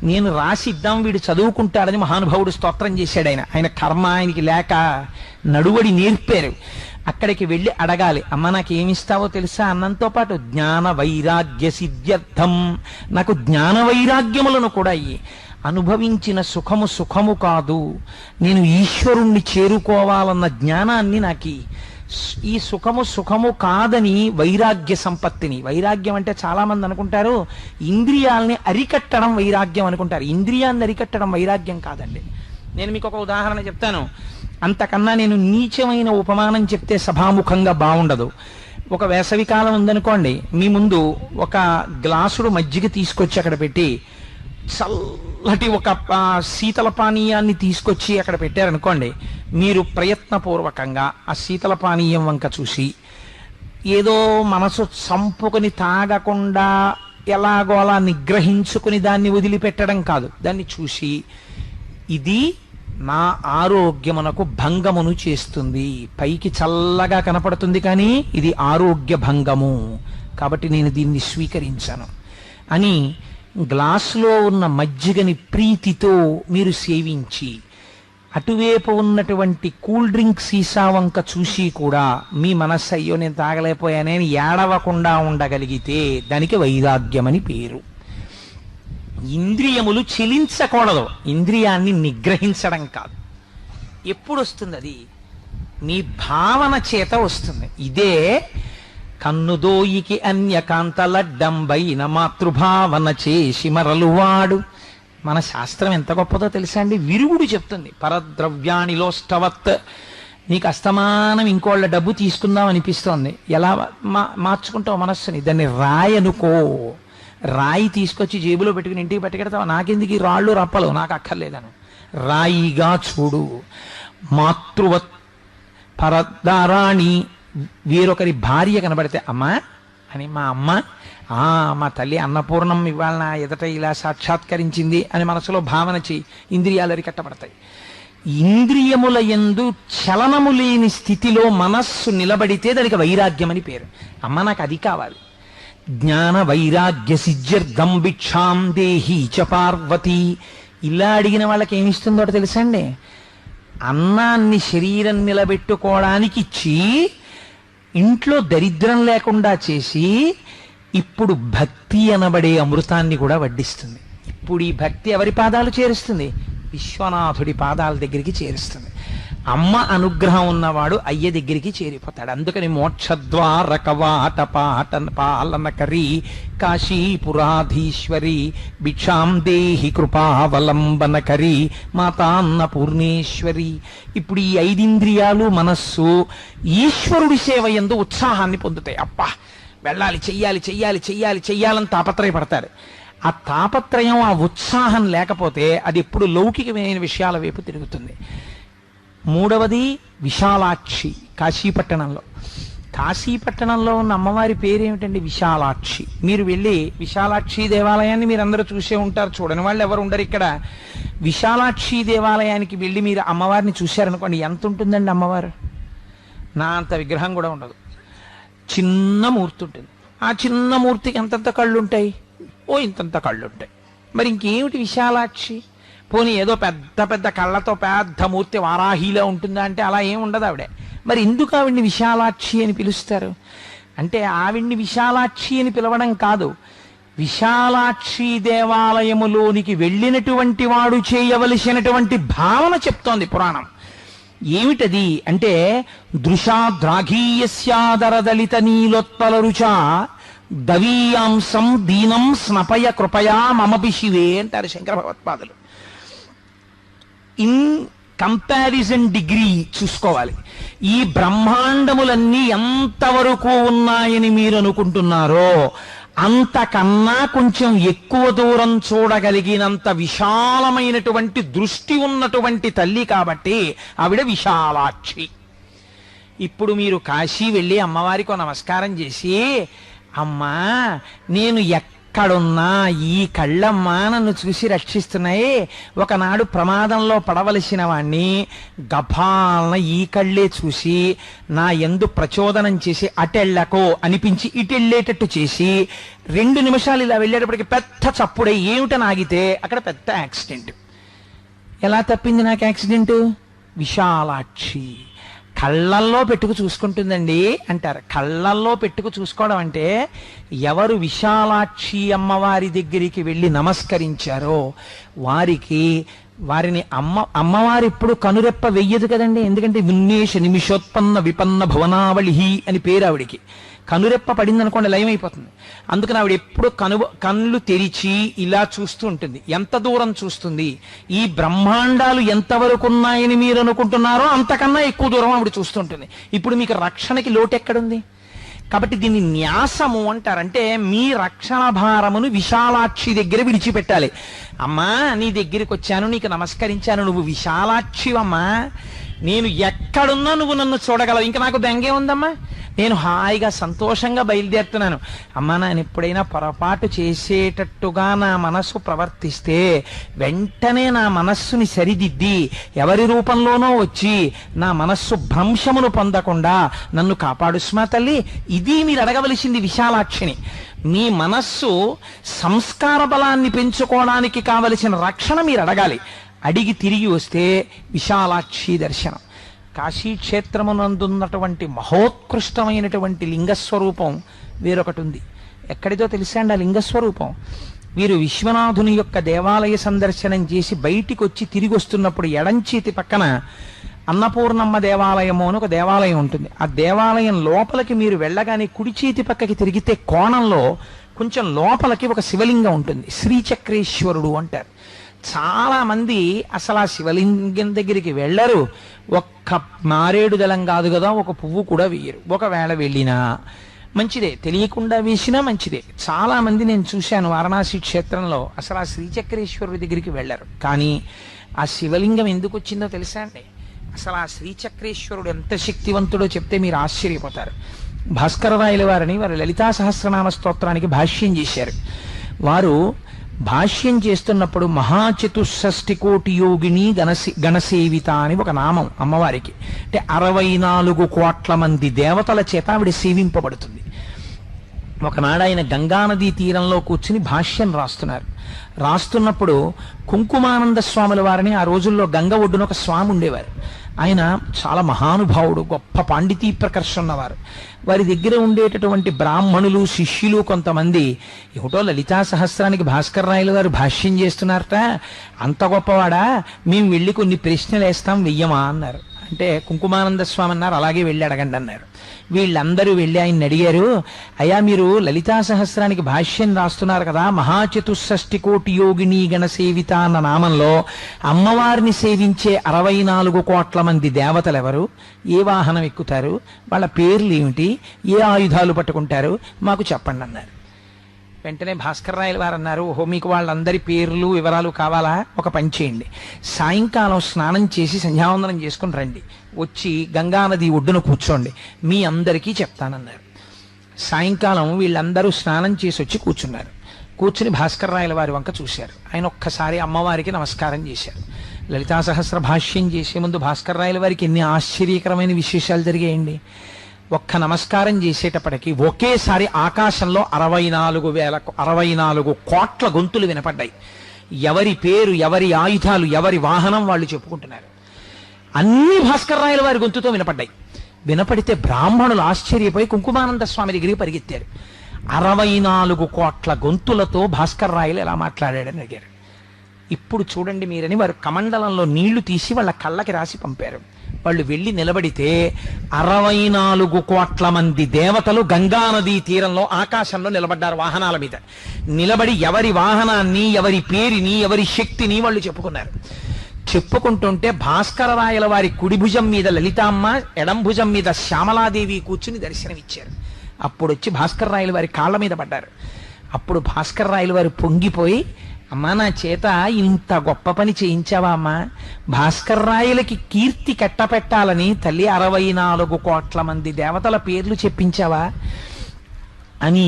నేను రాసిద్దాం వీడు చదువుకుంటాడని మహానుభావుడు స్తోత్రం చేశాడు. ఆయన కర్మ ఆయనకి లేక నడువడి నేర్పారు. అక్కడికి వెళ్ళి అడగాలి, అమ్మ నాకేమిస్తావో తెలుసా? అన్నంతో పాటు జ్ఞాన వైరాగ్య సిద్ధ్యర్థం, నాకు జ్ఞాన వైరాగ్యములను కూడా అయ్యి. అనుభవించిన సుఖము సుఖము కాదు, నేను ఈశ్వరుణ్ణి చేరుకోవాలన్న జ్ఞానాన్ని నాకు ఈ సుఖము సుఖము కాదని వైరాగ్య సంపత్తిని. వైరాగ్యం అంటే చాలా మంది అనుకుంటారు ఇంద్రియాలని అరికట్టడం వైరాగ్యం అనుకుంటారు. ఇంద్రియాన్ని అరికట్టడం వైరాగ్యం కాదండి. నేను మీకు ఒక ఉదాహరణ చెప్తాను. అంతకన్నా నేను నీచమైన ఉపమానం చెప్తే సభాముఖంగా బాగుండదు. ఒక వేసవికాలం ఉందనుకోండి, మీ ముందు ఒక గ్లాసుడు మజ్జిగ తీసుకొచ్చి అక్కడ పెట్టి చల్లటి ఒక శీతల పానీయాన్ని తీసుకొచ్చి అక్కడ పెట్టారనుకోండి, మీరు ప్రయత్నపూర్వకంగా ఆ శీతల పానీయం వంక చూసి ఏదో మనసు చంపుకొని తాగకుండా ఎలాగో అలా నిగ్రహించుకుని దాన్ని వదిలిపెట్టడం కాదు, దాన్ని చూసి ఇది నా ఆరోగ్యమునకు భంగమును చేస్తుంది, పైకి చల్లగా కనపడుతుంది కానీ ఇది ఆరోగ్య భంగము, కాబట్టి నేను దీన్ని స్వీకరించాను అని గ్లాసులో ఉన్న మజ్జిగని ప్రీతితో మీరు సేవించి అటువైపు ఉన్నటువంటి కూల్ డ్రింక్ సీసా వంక చూసి కూడా మీ మనస్సు అయ్యో నేను తాగలేకపోయానే ఏడవకుండా ఉండగలిగితే దానికి వైరాగ్యమని పేరు. ఇంద్రియములు చెలించకూడదు, ఇంద్రియాన్ని నిగ్రహించడం కాదు. ఎప్పుడు వస్తుంది అది? మీ భావన చేత వస్తుంది. ఇదే కన్నుదోయికి అన్యకాంతలడ్డంబైన మాతృభావన చేసి మరలువాడు. మన శాస్త్రం ఎంత గొప్పదో తెలుసా అండి? విరుగుడు చెప్తుంది, పరద్రవ్యాణిలోష్టవత్. నీకు అస్తమానం ఇంకోళ్ళ డబ్బు తీసుకుందాం అనిపిస్తోంది, ఎలా మార్చుకుంటావు మనస్సుని? దాన్ని రాయనుకో. రాయి తీసుకొచ్చి జేబులో పెట్టుకుని ఇంటికి పట్టుకెడతావు, నాకెందుకు ఈ రాళ్ళు రప్పలు, నాకు అక్కర్లేదను. రాయిగా చూడు. మాతృవత్ పరదారాణి, వేరొకరి భార్య కనబడితే అమ్మా అని, మా అమ్మ మా తల్లి అన్నపూర్ణం ఇవాళ నా ఎదట ఇలా సాక్షాత్కరించింది అని మనసులో భావన చేయి, ఇంద్రియాలు అరికట్టబడతాయి. ఇంద్రియముల యందు చలనము లేని స్థితిలో మనస్సు నిలబడితే దానికి వైరాగ్యం అని పేరు. అమ్మ నాకు అది కావాలి. జ్ఞాన వైరాగ్య సిద్ధ్యర్థం భిక్షాం దేహి చ పార్వతి. ఇలా అడిగిన వాళ్ళకి ఏమిస్తుందో తెలుసా అండి? అన్నాన్ని శరీరం నిలబెట్టుకోవడానికి ఇచ్చి ఇంట్లో దరిద్రం లేకుండా చేసి ఇప్పుడు భక్తి అనబడే అమృతాన్ని కూడా వడ్డిస్తుంది. ఇప్పుడు ఈ భక్తి ఎవరి పాదాలు చేరుస్తుంది? విశ్వనాథుడి పాదాల దగ్గరికి చేరుస్తుంది. అమ్మ అనుగ్రహం ఉన్నవాడు అయ్య దగ్గరికి చేరిపోతాడు. అందుకని మోక్షద్వారకవాట పాలనకరి కాశీపురాధీశ్వరి భిక్షాం దేహి కృపావలంబనకరి మాతాన్నపూర్ణేశ్వరి. ఇప్పుడు ఈ ఐదింద్రియాలు మనస్సు ఈశ్వరుడి సేవ యందు ఉత్సాహాన్ని పొందుతాయి. అప్పా వెళ్ళాలి, చెయ్యాలి చెయ్యాలి చెయ్యాలి చెయ్యాలని తాపత్రయపడతారు. ఆ తాపత్రయం, ఆ ఉత్సాహం లేకపోతే అది ఎప్పుడు లౌకికమైన విషయాల వైపు తిరుగుతుంది. మూడవది విశాలాక్షి. కాశీపట్టణంలో ఉన్న అమ్మవారి పేరేమిటండి? విశాలాక్షి. మీరు వెళ్ళి విశాలాక్షి దేవాలయాన్ని మీరు అందరూ చూసే ఉంటారు, చూడని వాళ్ళు ఎవరు ఉండరు ఇక్కడ. విశాలాక్షి దేవాలయానికి వెళ్ళి మీరు అమ్మవారిని చూశారనుకోండి, ఎంత ఉంటుందండి అమ్మవారు? నా అంత విగ్రహం కూడా ఉండదు, చిన్న మూర్తి ఉంటుంది. ఆ చిన్న మూర్తికి ఎంతంత కళ్ళు ఉంటాయి? ఇంతంత కళ్ళు ఉంటాయి. మరి ఇంకేమిటి విశాలాక్షి? పోనీ ఏదో పెద్ద పెద్ద కళ్ళతో పెద్ద మూర్తి వారాహిలో ఉంటుందా అంటే అలా ఏం ఉండదు ఆవిడ. మరి ఎందుకు ఆవిడ్ని విశాలాక్షి అని పిలుస్తారు అంటే, ఆవిడ్ని విశాలాక్షి అని పిలవడం కాదు, విశాలాక్షి దేవాలయములోనికి వెళ్ళినటువంటి వాడు చేయవలసినటువంటి భావన చెప్తోంది పురాణం. ఏమిటది అంటే, దృశాద్రాఘీయస్యాదరదలిత నీలోత్పల రుచా దవీయాంసం దీనం స్నపయ కృపయా మమపి శివే అంటారు శంకర భగవత్పాదులు. ఇన్ కంపారిజన్ డిగ్రీ చూసుకోవాలి. ఈ బ్రహ్మాండములన్నీ ఎంతవరకు ఉన్నాయని మీరు అనుకుంటున్నారో అంతకన్నా కొంచెం ఎక్కువ దూరం చూడగలిగినంత విశాలమైనటువంటి దృష్టి ఉన్నటువంటి తల్లి కాబట్టి ఆవిడ విశాలాక్షి. ఇప్పుడు మీరు కాశీ వెళ్ళి అమ్మవారికి నమస్కారం చేసి, అమ్మా నేను ఎక్కడున్నా ఈ కళ్ళమ్మా నన్ను చూసి రక్షిస్తున్నాయి. ఒకనాడు ప్రమాదంలో పడవలసిన వాణ్ణి గభాలన ఈ కళ్ళే చూసి నా యందు ప్రచోదనం చేసి అటెళ్ళకో అనిపించి ఇటెళ్ళేటట్టు చేసి 2 నిమిషాలు ఇలా వెళ్ళేటప్పటికి పెద్ద చప్పుడై ఏమిటని ఆగితే అక్కడ పెద్ద యాక్సిడెంట్. ఎలా తప్పింది నాకు యాక్సిడెంట్? విశాలాక్షి కళ్ళల్లో పెట్టుకు చూసుకుంటుందండి అంటారు. కళ్ళల్లో పెట్టుకు చూసుకోవడం అంటే ఎవరు విశాలాక్షి అమ్మవారి దగ్గరికి వెళ్ళి నమస్కరించారో వారిని అమ్మవారు ఎప్పుడు కనురెప్ప వెయ్యదు కదండి. ఎందుకంటే విన్నేష నిమిషోత్పన్న విపన్న భువనావళి అని పేరు ఆవిడికి. కనురెప్ప పడింది అనుకోండి లయం అయిపోతుంది. అందుకని ఆవిడ ఎప్పుడు కళ్ళు తెరిచి ఇలా చూస్తూ ఉంటుంది. ఎంత దూరం చూస్తుంది? ఈ బ్రహ్మాండాలు ఎంతవరకు ఉన్నాయని మీరు అనుకుంటున్నారో అంతకన్నా ఎక్కువ దూరం ఆవిడ చూస్తుంటుంది. ఇప్పుడు మీకు రక్షణకి లోటు ఎక్కడుంది? కాబట్టి దీన్ని న్యాసము అంటారు. అంటే మీ రక్షణ భారమును విశాలాక్షి దగ్గర విడిచిపెట్టాలి. అమ్మా నీ దగ్గరికి వచ్చాను, నీకు నమస్కరించాను, నువ్వు విశాలాక్షివమ్మా, నేను ఎక్కడున్నా నువ్వు నన్ను చూడగలవు, ఇంకా నాకు బెంగే ఉందమ్మా, నేను హాయిగా సంతోషంగా బయలుదేరుతున్నాను. అమ్మా నేను ఎప్పుడైనా పొరపాటు చేసేటట్టుగా నా మనస్సు ప్రవర్తిస్తే వెంటనే నా మనస్సుని సరిదిద్ది ఎవరి రూపంలోనో వచ్చి నా మనస్సు భ్రంశమును పొందకుండా నన్ను కాపాడు స్మా తల్లి. ఇది మీరు అడగవలసింది విశాలాక్షిని. మీ మనస్సు సంస్కార బలాన్ని పెంచుకోవడానికి కావలసిన రక్షణ మీరు అడగాలి. అడిగి తిరిగి వస్తే విశాలాక్షి దర్శనం. కాశీక్షేత్రమునందున్నటువంటి మహోత్కృష్టమైనటువంటి లింగస్వరూపం వేరొకటి ఉంది. ఎక్కడిదో తెలుసా అండి ఆ లింగస్వరూపం? వీరు విశ్వనాథుని యొక్క దేవాలయ సందర్శనం చేసి బయటికి వచ్చి తిరిగి వస్తున్నప్పుడు ఎడంచేతి పక్కన అన్నపూర్ణమ్మ దేవాలయము అని ఒక దేవాలయం ఉంటుంది. ఆ దేవాలయం లోపలికి మీరు వెళ్ళగానే కుడి చేతి పక్కకి తిరిగితే కోణంలో కొంచెం లోపలికి ఒక శివలింగం ఉంటుంది. శ్రీచక్రేశ్వరుడు అంటారు. చాలా మంది అసలు ఆ శివలింగం దగ్గరికి వెళ్ళరు. ఒక్క మారేడు దళం కాదు కదా, ఒక పువ్వు కూడా వేయరు. ఒకవేళ వెళ్ళినా మంచిదే, తెలియకుండా వేసినా మంచిదే. చాలా మంది నేను చూశాను వారణాసి క్షేత్రంలో అసలు ఆ శ్రీచక్రేశ్వరుడి దగ్గరికి వెళ్ళరు. కానీ ఆ శివలింగం ఎందుకు వచ్చిందో తెలుసా అండి? అసలు ఆ శ్రీచక్రేశ్వరుడు ఎంత శక్తివంతుడో చెప్తే మీరు ఆశ్చర్యపోతారు. భాస్కరరాయల వారిని వారు లలితా సహస్రనామ స్తోత్రానికి భాష్యం చేశారు. వారు భాష్యం చేస్తున్నప్పుడు మహాచతుషష్ఠి కోటి యోగిని గణసేవిత అని ఒక నామం అమ్మవారికి. అంటే 64 కోట్ల మంది దేవతల చేత ఆవిడ సేవింపబడుతుంది. ఒకనాడు ఆయన గంగానదీ తీరంలో కూర్చుని భాష్యం రాస్తున్నప్పుడు కుంకుమానంద స్వాముల వారిని ఆ రోజుల్లో గంగ ఒడ్డున ఒక స్వామి ఉండేవారు. ఆయన చాలా మహానుభావుడు, గొప్ప పాండితీ ప్రకర్షణ ఉన్నవారు. వారి దగ్గర ఉండేటటువంటి బ్రాహ్మణులు శిష్యులు కొంతమంది ఏమిటో లలితా సహస్రానికి భాస్కర్ రాయలు వారు భాష్యం చేస్తున్నారట, అంత గొప్పవాడా, మేము వెళ్ళి కొన్ని ప్రశ్నలు వేస్తాం వెయ్యమా అన్నారు. అంటే కుంకుమానంద స్వామి అన్నారు అలాగే వెళ్ళి అడగండి అన్నారు. వీళ్ళందరూ వెళ్ళి ఆయన్ని అడిగారు, అయ్యా మీరు లలితా సహస్రానికి భాష్యం రాస్తున్నారు కదా, మహాచతుషష్ఠి కోటి యోగిని గణసేవిత అన్న నామంలో అమ్మవారిని సేవించే 64 కోట్ల మంది దేవతలు ఎవరు, ఏ వాహనం ఎక్కుతారు, వాళ్ళ పేర్లు ఏమిటి, ఏ ఆయుధాలు పట్టుకుంటారు, మాకు చెప్పండి అన్నారు. వెంటనే భాస్కర్ రాయల వారు అన్నారు, ఓహో మీకు వాళ్ళందరి పేర్లు వివరాలు కావాలా, ఒక పని చేయండి, సాయంకాలం స్నానం చేసి సంధ్యావందనం చేసుకుని రండి, వచ్చి గంగానది ఒడ్డున కూర్చోండి, మీ అందరికీ చెప్తానన్నారు. సాయంకాలం వీళ్ళందరూ స్నానం చేసి వచ్చి కూర్చున్నారు. కూర్చుని భాస్కర్ రాయల వారి వంక చూశారు. ఆయన ఒక్కసారి అమ్మవారికి నమస్కారం చేశారు. లలితా సహస్ర భాష్యం చేసే ముందు భాస్కర్ రాయల వారికి ఎన్ని ఆశ్చర్యకరమైన విశేషాలు జరిగాయండి. ఒక్క నమస్కారం చేసేటప్పటికి ఒకేసారి ఆకాశంలో 64 కోట్ల గొంతులు వినపడ్డాయి. ఎవరి పేరు, ఎవరి ఆయుధాలు, ఎవరి వాహనం వాళ్ళు చెప్పుకుంటున్నారు. అన్ని భాస్కర్ రాయల వారి గొంతుతో వినపడ్డాయి. వినపడితే బ్రాహ్మణులు ఆశ్చర్యపోయి కుంకుమానంద స్వామి దగ్గరికి పరిగెత్తారు. 64 కోట్ల గొంతులతో భాస్కర్ రాయలు ఎలా మాట్లాడాడని అడిగారు. ఇప్పుడు చూడండి మీరని వారు కమండలంలో నీళ్లు తీసి వాళ్ళ కళ్ళకి రాసి పంపారు. వాళ్ళు వెళ్ళి నిలబడితే 64 కోట్ల మంది దేవతలు గంగానదీ తీరంలో ఆకాశంలో నిలబడ్డారు. వాహనాల మీద నిలబడి ఎవరి వాహనాన్ని, ఎవరి పేరుని, ఎవరి శక్తిని వాళ్ళు చెప్పుకున్నారు. చెప్పుకుంటుంటే భాస్కర రాయల వారి కుడి భుజం మీద లలితామ్మ, ఎడం భుజం మీద శ్యామలాదేవి కూర్చుని దర్శనమిచ్చారు. అప్పుడు వచ్చి భాస్కర రాయల వారి కాళ్ళ మీద పడ్డారు. అప్పుడు భాస్కర రాయల వారు పొంగిపోయి, అమ్మా నా చేత ఇంత గొప్ప పని చేయించావా అమ్మా, భాస్కర్ రాయలకి కీర్తి కట్టపెట్టాలని తల్లి 64 కోట్ల మంది దేవతల పేర్లు చెప్పించావా అని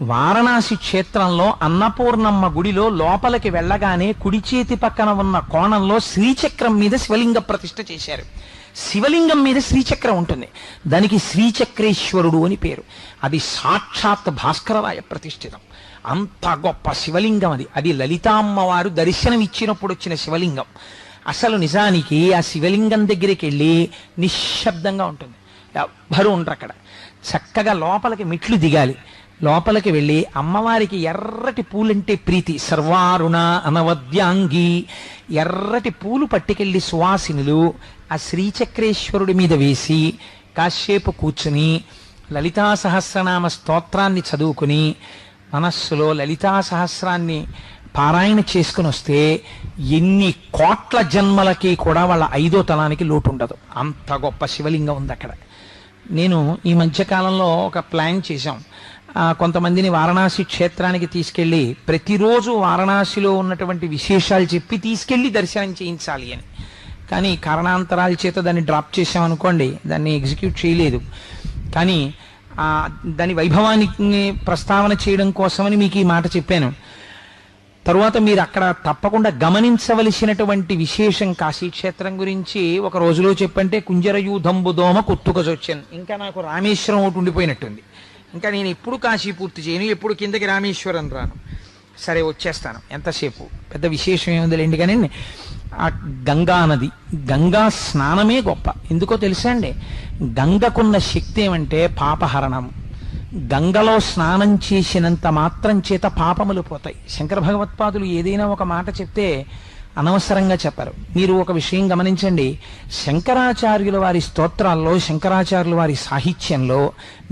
వారణాసి క్షేత్రంలో అన్నపూర్ణమ్మ గుడిలో లోపలికి వెళ్ళగానే కుడి చేతి పక్కన ఉన్న కోణంలో శ్రీచక్రం మీద శివలింగ ప్రతిష్ఠ చేశారు. శివలింగం మీద శ్రీచక్రం ఉంటుంది. దానికి శ్రీచక్రేశ్వరుడు అని పేరు. అది సాక్షాత్ భాస్కరరాయ ప్రతిష్ఠితం. అంత గొప్ప శివలింగం అది. అది లలితామ్మవారు దర్శనం ఇచ్చినప్పుడు వచ్చిన శివలింగం. అసలు నిజానికి ఆ శివలింగం దగ్గరికి వెళ్ళి నిశ్శబ్దంగా ఉంటుంది, ఎవ్వరూ ఉండరు అక్కడ. చక్కగా లోపలికి మెట్లు దిగాలి. లోపలికి వెళ్ళి అమ్మవారికి ఎర్రటి పూలంటే ప్రీతి, సర్వారుణ అనవద్యాంగి, ఎర్రటి పూలు పట్టుకెళ్ళి సువాసినులు ఆ శ్రీచక్రేశ్వరుడి మీద వేసి కాసేపు కూర్చుని లలితా సహస్రనామ స్తోత్రాన్ని చదువుకుని మనస్సులో లలితా సహస్రాన్ని పారాయణ చేసుకుని వస్తే ఎన్ని కోట్ల జన్మలకి కూడా వాళ్ళ 5వ తలానికి లోటు ఉండదు. అంత గొప్ప శివలింగం ఉంది అక్కడ. నేను ఈ మధ్యకాలంలో ఒక ప్లాన్ చేశాం. కొంతమందిని వారణాసి క్షేత్రానికి తీసుకెళ్ళి ప్రతిరోజు వారణాసిలో ఉన్నటువంటి విశేషాలు చెప్పి తీసుకెళ్ళి దర్శనం చేయించాలి అని. కానీ కారణాంతరాల చేత దాన్ని డ్రాప్ చేసామనుకోండి, దాన్ని ఎగ్జిక్యూట్ చేయలేదు. కానీ దాని వైభవానికి ప్రస్తావన చేయడం కోసమని మీకు ఈ మాట చెప్పాను. తరువాత మీరు అక్కడ తప్పకుండా గమనించవలసినటువంటి విశేషం కాశీక్షేత్రం గురించి ఒక రోజులో చెప్పంటే కుంజరయూధంబు దోమ కుత్తుకజొచ్చాను. ఇంకా నాకు రామేశ్వరం ఒకటి ఉండిపోయినట్టుంది. ఇంకా నేను ఎప్పుడు కాశీ పూర్తి చేయను, ఎప్పుడు కిందకి రామేశ్వరం రాను. సరే వచ్చేస్తాను, ఎంతసేపు పెద్ద విశేషం ఏముందిలేండి. కానీ ఆ గంగా నది, గంగా స్నానమే గొప్ప. ఎందుకో తెలుసా అండి? గంగకున్న శక్తి ఏమంటే పాపహరణం. గంగలో స్నానం చేసినంత మాత్రం చేత పాపములు పోతాయి. శంకర భగవత్పాదులు ఏదైనా ఒక మాట చెప్తే అనవసరంగా చెప్పరు. మీరు ఒక విషయం గమనించండి, శంకరాచార్యుల వారి స్తోత్రాల్లో, శంకరాచార్యుల వారి సాహిత్యంలో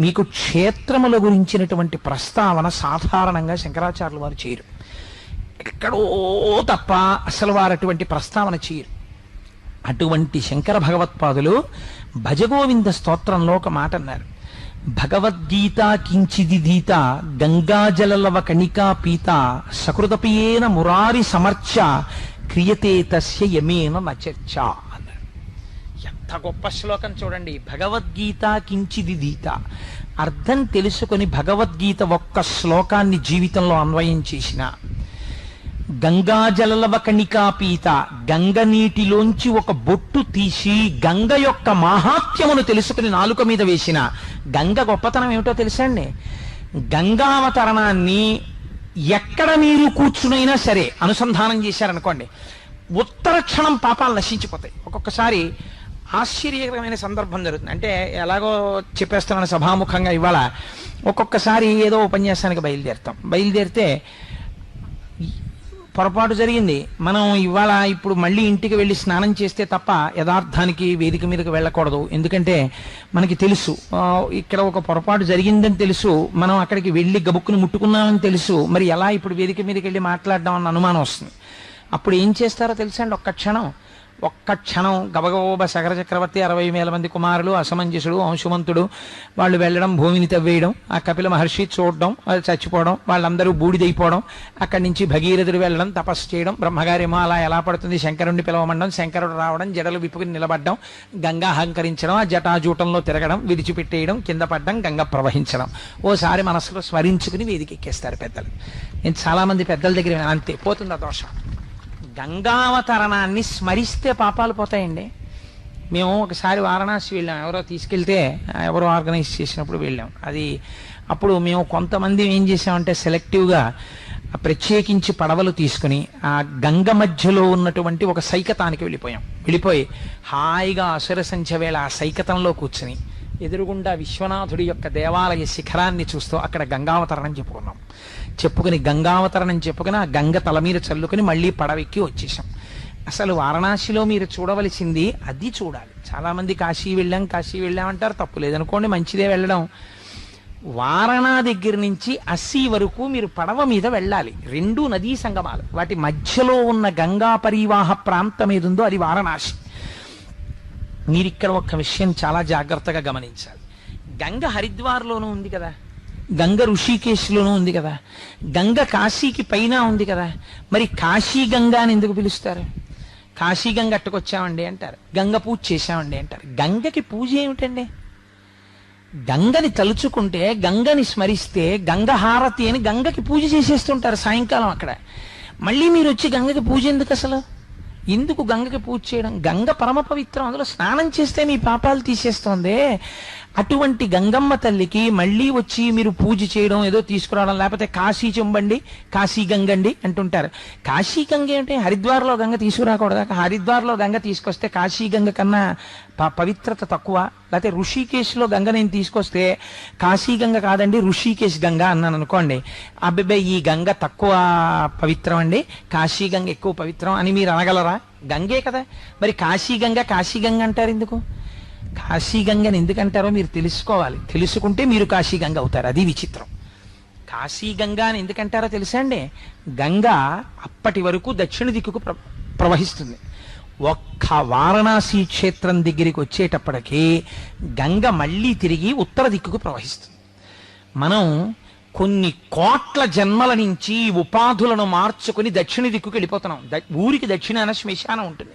మీకు క్షేత్రముల గురించినటువంటి ప్రస్తావన సాధారణంగా శంకరాచార్యుల వారు చేయరు. ఎక్కడో తప్ప అసలు వారు అటువంటి ప్రస్తావన చేయరు. అటువంటి శంకర భగవత్పాదులు భజగోవింద స్తోత్రంలో ఒక మాట అన్నారు. భగవద్గీత కించిదిదీత గంగాజలలవ కణికా పీత సకృతపియేన మురారి సమర్చ క్రియతే తస్య యమేన నచర్చ అన్నారు. ఎంత గొప్ప శ్లోకం చూడండి. భగవద్గీత కించిదిదీత, అర్థం తెలుసుకొని భగవద్గీత ఒక్క శ్లోకాన్ని జీవితంలో అన్వయం చేసిన, గంగాజలలవ కణికాపీత, గంగ నీటిలోంచి ఒక బొట్టు తీసి గంగ యొక్క మాహాత్మ్యమును తెలుసుకుని నాలుక మీద వేసిన, గంగ గొప్పతనం ఏమిటో తెలుసా అండి? గంగావతరణాన్ని ఎక్కడ మీరు కూర్చునైనా సరే అనుసంధానం చేశారనుకోండి, ఉత్తర క్షణం పాపాలు నశించిపోతాయి. ఒక్కొక్కసారి ఆశ్చర్యకరమైన సందర్భం జరుగుతుంది. అంటే ఎలాగో చెప్పేస్తున్నాను సభాముఖంగా ఇవాళ. ఒక్కొక్కసారి ఏదో ఉపన్యాసానికి బయలుదేరితే పొరపాటు జరిగింది. మనం ఇవాళ ఇప్పుడు మళ్ళీ ఇంటికి వెళ్ళి స్నానం చేస్తే తప్ప యథార్థానికి వేదిక మీదకి వెళ్ళకూడదు. ఎందుకంటే మనకి తెలుసు ఇక్కడ ఒక పొరపాటు జరిగిందని తెలుసు, మనం అక్కడికి వెళ్ళి గబుక్కుని ముట్టుకున్నామని తెలుసు. మరి ఎలా ఇప్పుడు వేదిక మీదకి వెళ్ళి మాట్లాడడం అన్న అనుమానం వస్తుంది. అప్పుడు ఏం చేస్తారో తెలుసా అండి? ఒక్క క్షణం గబగబోబ సగర చక్రవర్తి 60,000 మంది కుమారులు, అసమంజసుడు, అంశుమంతుడు వాళ్ళు వెళ్ళడం, భూమిని తవ్వేయడం, ఆ కపిల మహర్షి చూడడం, వాళ్ళు చచ్చిపోవడం, వాళ్ళందరూ బూడిదైపోవడం, అక్కడి నుంచి భగీరథుడు వెళ్ళడం, తపస్సు చేయడం, బ్రహ్మగారేమో అలా ఎలా పడుతుంది శంకరుణ్ణి పిలవమండం, శంకరుడు రావడం, జడలు విప్పుకుని నిలబడడం, గంగా అహంకరించడం, ఆ జటాజూటంలో తిరగడం, విడిచిపెట్టేయడం, కింద పడ్డం, గంగ ప్రవహించడం. ఓసారి మనసులో స్మరించుకుని వేదిక ఎక్కేస్తారు పెద్దలు. నేను చాలా మంది పెద్దల దగ్గర అంతే పోతుంది ఆ దోషం. గంగావతరణాన్ని స్మరిస్తే పాపాలు పోతాయండి. మేము ఒకసారి వారణాసి వెళ్ళాం, ఎవరో తీసుకెళ్తే, ఎవరో ఆర్గనైజ్ చేసినప్పుడు వెళ్ళాం. అప్పుడు మేము కొంతమంది ఏం చేసామంటే సెలెక్టివ్గా ప్రత్యేకించి పడవలు తీసుకుని ఆ గంగ మధ్యలో ఉన్నటువంటి ఒక సైకతానికి వెళ్ళిపోయి హాయిగా అసుర సంధ్య వేళ ఆ సైకతంలో కూర్చుని ఎదురుగుండా విశ్వనాథుడి యొక్క దేవాలయ శిఖరాన్ని చూస్తూ అక్కడ గంగావతరణం చెప్పుకుని గంగావతరణం చెప్పుకుని ఆ గంగ తల మీద చల్లుకుని మళ్ళీ పడవెక్కి వచ్చేసాం. అసలు వారణాసిలో మీరు చూడవలసింది అది చూడాలి. చాలా మంది కాశీ వెళ్ళాం అంటారు, తప్పు లేదనుకోండి, మంచిదే వెళ్ళడం. వారణా దగ్గర నుంచి అస్సీ వరకు మీరు పడవ మీద వెళ్ళాలి. 2 నదీ సంగమాలు, వాటి మధ్యలో ఉన్న గంగా పరివాహ ప్రాంతం ఏదుందో అది వారణాసి. మీరు ఇక్కడ ఒక విషయం చాలా జాగ్రత్తగా గమనించాలి. గంగ హరిద్వార్లోనూ ఉంది కదా, గంగ ఋషికేశ్లోనూ ఉంది కదా, గంగ కాశీకి పైన ఉంది కదా. మరి కాశీ గంగా అని ఎందుకు పిలుస్తారు? కాశీ గంగ అట్టుకొచ్చామండి అంటారు, గంగ పూజ చేశామండి అంటారు. గంగకి పూజ ఏమిటండి? గంగని తలుచుకుంటే, గంగని స్మరిస్తే గంగ హారతి అని గంగకి పూజ చేసేస్తుంటారు సాయంకాలం అక్కడ. మళ్ళీ మీరు వచ్చి గంగకి పూజ ఎందుకు అసలు? ఎందుకు గంగకి పూజ చేయడం? గంగ పరమ పవిత్రం, అందులో స్నానం చేస్తే మీ పాపాలు తీసేస్తోంది. అటువంటి గంగమ్మ తల్లికి మళ్ళీ వచ్చి మీరు పూజ చేయడం, ఏదో తీసుకురావడం, లేకపోతే కాశీ చెంబండి, కాశీ గంగండి అంటుంటారు. కాశీ గంగ ఏంటి? హరిద్వార్లో గంగ తీసుకురాకూడదా? హరిద్వార్లో గంగ తీసుకొస్తే కాశీ గంగ కన్నా పవిత్రత తక్కువ? లేకపోతే ఋషికేశ్లో గంగ నేను తీసుకొస్తే కాశీ గంగ కాదండి ఋషికేశ్ గంగ అన్నాను అనుకోండి, అబ్బాయి ఈ గంగ తక్కువ పవిత్రం అండి, కాశీ గంగ ఎక్కువ పవిత్రం అని మీరు అనగలరా? గంగే కదా. మరి కాశీ గంగ అంటారు ఎందుకు? కాశీ గంగని ఎందుకంటారో మీరు తెలుసుకోవాలి. తెలుసుకుంటే మీరు కాశీ గంగ అవుతారు. అది విచిత్రం. కాశీ గంగ అని ఎందుకంటారో తెలుసా అండి? గంగ అప్పటి వరకు దక్షిణ దిక్కుకు ప్రవహిస్తుంది. ఒక్క వారణాసి క్షేత్రం దగ్గరికి వచ్చేటప్పటికీ గంగ మళ్ళీ తిరిగి ఉత్తర దిక్కుకు ప్రవహిస్తుంది. మనం కొన్ని కోట్ల జన్మల నుంచి ఉపాధులను మార్చుకుని దక్షిణ దిక్కుకి వెళ్ళిపోతున్నాం. ఊరికి దక్షిణాన శ్మశానం ఉంటుంది.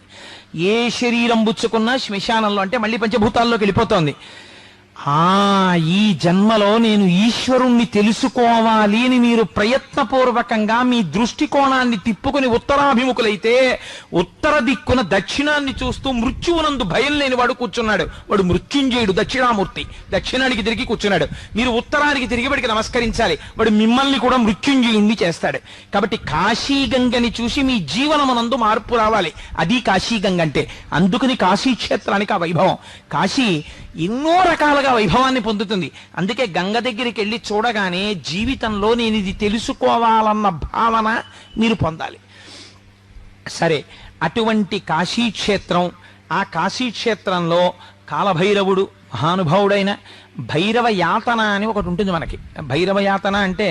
ఏ శరీరం పుచ్చుకున్నా శ్మశానంలో, అంటే మళ్ళీ పంచభూతాల్లోకి వెళ్ళిపోతోంది. ఈ జన్మలో నేను ఈశ్వరుణ్ణి తెలుసుకోవాలి అని మీరు ప్రయత్నపూర్వకంగా మీ దృష్టికోణాన్ని తిప్పుకుని ఉత్తరాభిముఖులైతే, ఉత్తర దిక్కున దక్షిణాన్ని చూస్తూ మృత్యువునందు భయం లేని వాడు కూర్చున్నాడు. వాడు మృత్యుంజయుడు, దక్షిణామూర్తి. దక్షిణానికి తిరిగి కూర్చున్నాడు. మీరు ఉత్తరానికి తిరిగి వాడికి నమస్కరించాలి. వాడు మిమ్మల్ని కూడా మృత్యుంజయుణ్ణి చేస్తాడు. కాబట్టి కాశీ గంగని చూసి మీ జీవనమునందు మార్పు రావాలి. అది కాశీ గంగ అంటే. అందుకని కాశీ క్షేత్రానికి ఆ వైభవం. కాశీ ఎన్నో రకాలుగా వైభవాన్ని పొందుతుంది. అందుకే గంగ దగ్గరికి వెళ్ళి చూడగానే జీవితంలో నేను ఇది తెలుసుకోవాలన్న భావన మీరు పొందాలి. సరే, అటువంటి కాశీక్షేత్రం, ఆ కాశీక్షేత్రంలో కాలభైరవుడు మహానుభావుడైన భైరవ యాతన అని ఒకటి ఉంటుంది మనకి. భైరవ యాతన అంటే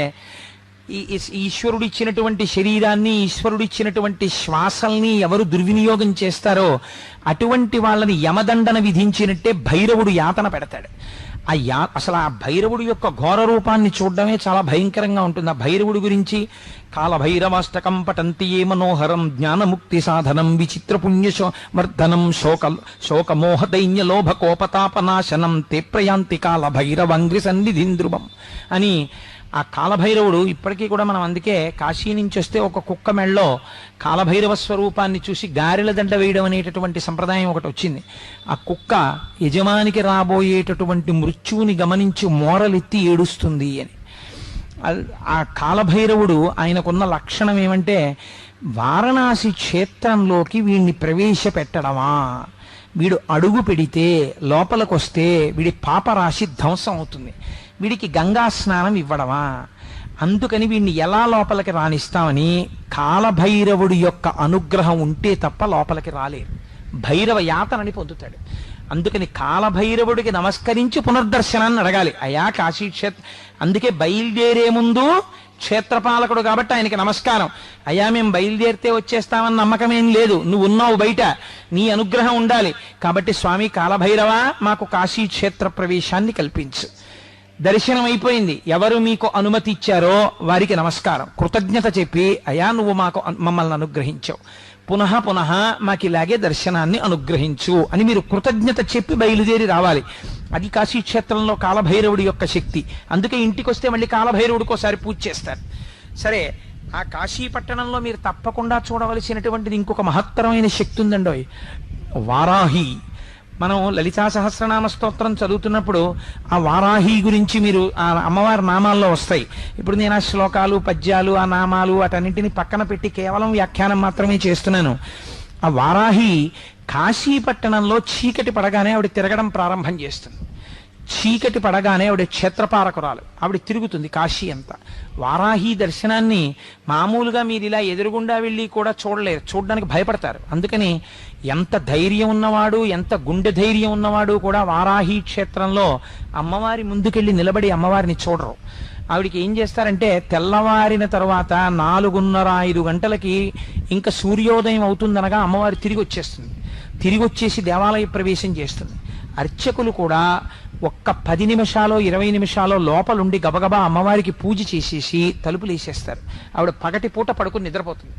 ఈశ్వరుడిచ్చినటువంటి శరీరాన్ని, ఈశ్వరుడిచ్చినటువంటి శ్వాసల్ని ఎవరు దుర్వినియోగం చేస్తారో అటువంటి వాళ్ళని యమదండన విధించినట్టే భైరవుడు యాతన పెడతాడు. అసలు ఆ భైరవుడి యొక్క ఘోర రూపాన్ని చూడడమే చాలా భయంకరంగా ఉంటుంది. ఆ భైరవుడి గురించి కాలభైరవాష్టకం పఠంతి ఏ మనోహరం జ్ఞానముక్తి సాధనం విచిత్ర పుణ్యవర్ధనం శోకమోహ దైన్య లోభ కోపతాపనాశనం తే ప్రయాంతి కాలభైరవంగ్రి సన్నిధింద్రువం అని ఆ కాలభైరవుడు ఇప్పటికీ కూడా మనం అందుకే కాశీ నుంచి వస్తే ఒక కుక్క మెళ్ళలో కాలభైరవ స్వరూపాన్ని చూసి గారెల దండ వేయడం అనేటటువంటి సంప్రదాయం ఒకటి వచ్చింది. ఆ కుక్క యజమానికి రాబోయేటటువంటి మృత్యువుని గమనించి మోరలెత్తి ఏడుస్తుంది అని. ఆ కాలభైరవుడు ఆయనకున్న లక్షణం ఏమంటే, వారణాసి క్షేత్రంలోకి వీడిని ప్రవేశపెట్టడమా, వీడు అడుగు పెడితే లోపలికొస్తే వీడి పాపరాశి ధ్వంసం అవుతుంది, వీడికి గంగా స్నానం ఇవ్వడమా, అందుకని వీడిని ఎలా లోపలికి రాణిస్తామని కాలభైరవుడి యొక్క అనుగ్రహం ఉంటే తప్ప లోపలికి రాలేరు. భైరవ యాతనని పొందుతాడు. అందుకని కాలభైరవుడికి నమస్కరించి పునర్దర్శనాన్ని అడగాలి. అయా కాశీక్షేత్ర, అందుకే బయలుదేరే ముందు క్షేత్రపాలకుడు కాబట్టి ఆయనకి నమస్కారం. అయ్యా మేము బయలుదేరితే వచ్చేస్తామని నమ్మకం ఏం లేదు, నువ్వు ఉన్నావు బయట, నీ అనుగ్రహం ఉండాలి. కాబట్టి స్వామి కాలభైరవ మాకు కాశీ క్షేత్ర ప్రవేశాన్ని కల్పించు. దర్శనం అయిపోయింది, ఎవరు మీకు అనుమతి ఇచ్చారో వారికి నమస్కారం, కృతజ్ఞత చెప్పి అయ్యా నువ్వు మాకు మమ్మల్ని అనుగ్రహించావు, పునః పునః మాకు ఇలాగే దర్శనాన్ని అనుగ్రహించు అని మీరు కృతజ్ఞత చెప్పి బయలుదేరి రావాలి. అది కాశీక్షేత్రంలో కాలభైరవుడి యొక్క శక్తి. అందుకే ఇంటికి వస్తే మళ్ళీ కాలభైరవుడికి ఒకసారి పూజ చేస్తారు. సరే, ఆ కాశీ పట్టణంలో మీరు తప్పకుండా చూడవలసినటువంటిది ఇంకొక మహత్తరమైన శక్తి ఉందండి, వారాహి. మనం లలితా సహస్రనామ స్తోత్రం చదువుతున్నప్పుడు ఆ వారాహి గురించి మీరు ఆ అమ్మవారి నామాల్లో వస్తాయి. ఇప్పుడు నేను ఆ శ్లోకాలు, పద్యాలు, ఆ నామాలు వాటన్నింటినీ పక్కన పెట్టి కేవలం వ్యాఖ్యానం మాత్రమే చేస్తున్నాను. ఆ వారాహి కాశీ పట్టణంలో చీకటి పడగానే ఆవిడ తిరగడం ప్రారంభం చేస్తుంది. చీకటి పడగానే ఆవిడ క్షేత్రపాలకురాలు, ఆవిడ తిరుగుతుంది కాశీ అంతా. వారాహి దర్శనాన్ని మామూలుగా మీరు ఇలా ఎదురుగుండా వెళ్ళి కూడా చూడలేరు, చూడడానికి భయపడతారు. అందుకని ఎంత ధైర్యం ఉన్నవాడు, ఎంత గుండె ధైర్యం ఉన్నవాడు కూడా వారాహి క్షేత్రంలో అమ్మవారి ముందుకెళ్ళి నిలబడి అమ్మవారిని చూడరు. ఆవిడికి ఏం చేస్తారంటే, తెల్లవారిన తర్వాత 4:30-5 గంటలకి ఇంకా సూర్యోదయం అవుతుందనగా అమ్మవారి తిరిగి వచ్చేస్తుంది. తిరిగి వచ్చేసి దేవాలయ ప్రవేశం చేస్తుంది. అర్చకులు కూడా ఒక్క 10 నిమిషాలు 20 నిమిషాలు లోపలుండి గబగబా అమ్మవారికి పూజ చేసేసి తలుపులు వేసేస్తారు. ఆవిడ పగటి పూట పడుకుని నిద్రపోతుంది.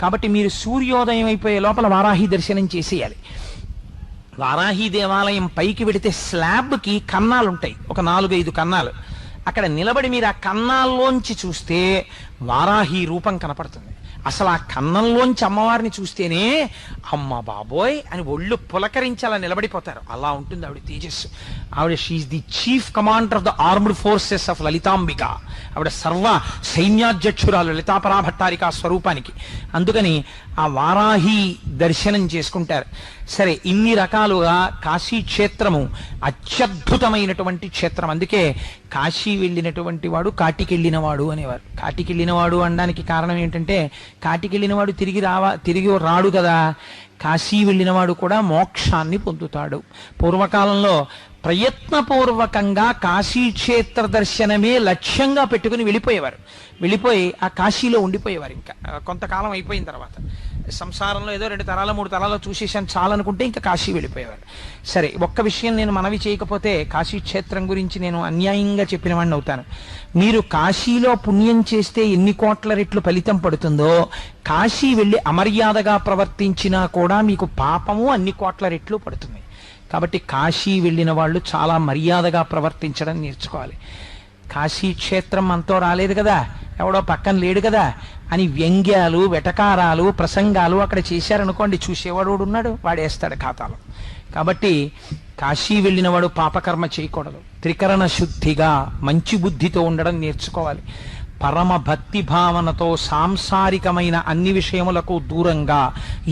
కాబట్టి మీరు సూర్యోదయం అయిపోయే లోపల వారాహి దర్శనం చేసేయాలి. వారాహి దేవాలయం పైకి వెడితే స్లాబ్కి కన్నాలు ఉంటాయి, ఒక 4-5 కన్నాలు. అక్కడ నిలబడి మీరు ఆ కన్నాల్లోంచి చూస్తే వారాహి రూపం కనపడుతుంది. అసలు ఆ కన్నంలోంచి అమ్మవారిని చూస్తేనే అమ్మ బాబోయ్ అని ఒళ్ళు పులకరించి అలా నిలబడిపోతారు. అలా ఉంటుంది ఆవిడ తేజస్సు. ఆవిడ she the chief commander of the armed forces of Lalitambika. ఆవిడ సర్వ సైన్యాధ్యక్షురాలు లలితాపరా భట్టారిక స్వరూపానికి. అందుకని ఆ వారాహి దర్శనం చేసుకుంటారు. సరే, ఇన్ని రకాలుగా కాశీ క్షేత్రము అత్యద్భుతమైనటువంటి క్షేత్రం. అందుకే కాశీ వెళ్ళినటువంటి వాడు కాటికెళ్ళినవాడు అనేవారు. కాటికెళ్ళినవాడు అనడానికి కారణం ఏంటంటే, కాటికెళ్ళినవాడు తిరిగి రాడు కదా, కాశీ వెళ్ళినవాడు కూడా మోక్షాన్ని పొందుతాడు. పూర్వకాలంలో ప్రయత్నపూర్వకంగా కాశీ క్షేత్ర దర్శనమే లక్ష్యంగా పెట్టుకుని వెళ్ళిపోయి ఆ కాశీలో ఉండిపోయేవారు. ఇంకా కొంతకాలం అయిపోయిన తర్వాత సంసారంలో ఏదో 2 తరాలు 3 తరాలు చూసేసాను చాలనుకుంటే ఇంకా కాశీ వెళ్ళిపోయేవారు. సరే, ఒక్క విషయం నేను మనవి చేయకపోతే కాశీ క్షేత్రం గురించి నేను అన్యాయంగా చెప్పిన వాడిని అవుతాను. మీరు కాశీలో పుణ్యం చేస్తే ఎన్ని కోట్ల రెట్లు ఫలితం పడుతుందో, కాశీ వెళ్ళి అమర్యాదగా ప్రవర్తించినా కూడా మీకు పాపము అన్ని కోట్ల రెట్లు పడుతుంది. కాబట్టి కాశీ వెళ్ళిన వాళ్ళు చాలా మర్యాదగా ప్రవర్తించడం నేర్చుకోవాలి. కాశీ క్షేత్రం మనతో రాలేదు కదా, ఎవడో పక్కన లేడు కదా అని వ్యంగ్యాలు, వెటకారాలు, ప్రసంగాలు అక్కడ చేశారనుకోండి, చూసేవాడు ఉన్నాడు, వాడేస్తాడు ఖాతాలో. కాబట్టి కాశీ వెళ్ళిన వాడు పాపకర్మ చేయకూడదు. త్రికరణ శుద్ధిగా మంచి బుద్ధితో ఉండడం నేర్చుకోవాలి. పరమ భక్తి భావనతో సాంసారికమైన అన్ని విషయములకు దూరంగా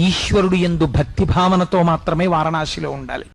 ఈశ్వరుడు యందు భక్తి భావనతో మాత్రమే వారణాసిలో ఉండాలి.